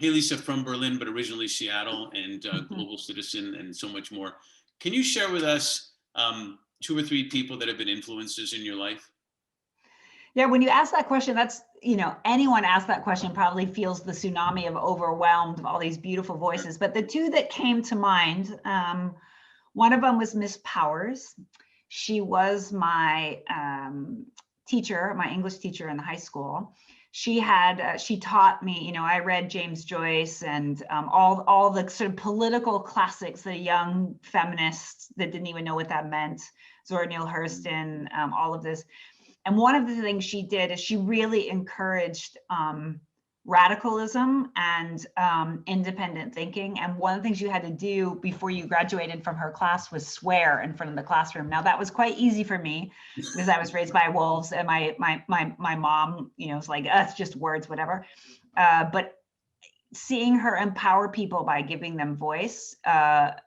Hey, Lisa, from Berlin, but originally Seattle, and Mhm. global citizen, and so much more. Can you share with us two or three people that have been influences in your life? Yeah, when you ask that question, that's, anyone ask that question probably feels the tsunami of overwhelmed of all these beautiful Sure. voices. But the two that came to mind, one of them was Miss Powers. She was my teacher, my English teacher in high school. She taught me, I read James Joyce and all the sort of political classics, the young feminists that didn't even know what that meant, Zora Neale Hurston, all of this. And one of the things she did is she really encouraged radicalism and independent thinking. And one of the things you had to do before you graduated from her class was swear in front of the classroom. Now that was quite easy for me because I was raised by wolves, and my mom, was like, it's just words, whatever. But seeing her empower people by giving them voice,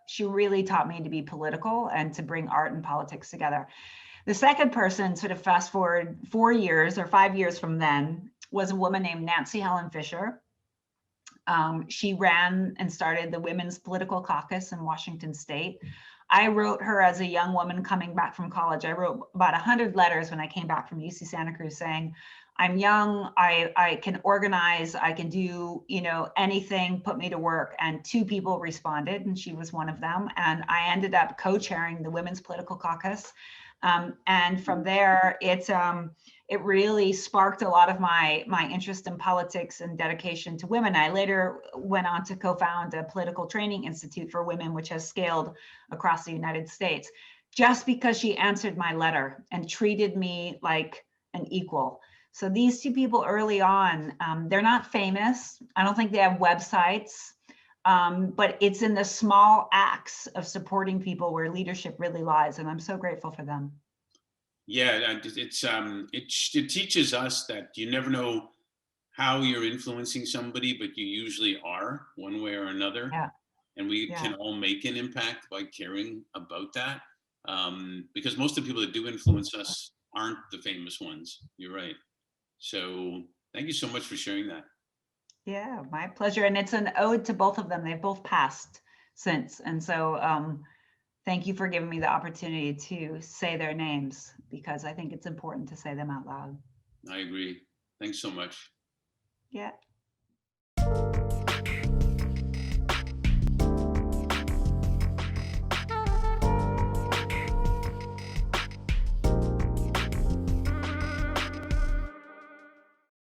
she really taught me to be political and to bring art and politics together. The second person, sort of fast forward 4 years or 5 years from then, was a woman named Nancy Helen Fisher. She ran and started the Women's Political Caucus in Washington State. I wrote her as a young woman coming back from college. I wrote about 100 letters when I came back from UC Santa Cruz saying, I'm young, I can organize, I can do, anything, put me to work. And two people responded, and she was one of them. And I ended up co-chairing the Women's Political Caucus. And from there, it really sparked a lot of my interest in politics and dedication to women. I later went on to co-found a political training institute for women, which has scaled across the United States, just because she answered my letter and treated me like an equal. So these two people early on, they're not famous. I don't think they have websites. But it's in the small acts of supporting people where leadership really lies, and I'm so grateful for them. Yeah, it teaches us that you never know how you're influencing somebody, but you usually are one way or another, Yeah, and we yeah, can all make an impact by caring about that. Because most of the people that do influence us aren't the famous ones. You're right. So thank you so much for sharing that. yeah, my pleasure. And it's an ode to both of them. They've both passed since, and so thank you for giving me the opportunity to say their names because I think it's important to say them out loud. I agree. Thanks so much. Yeah.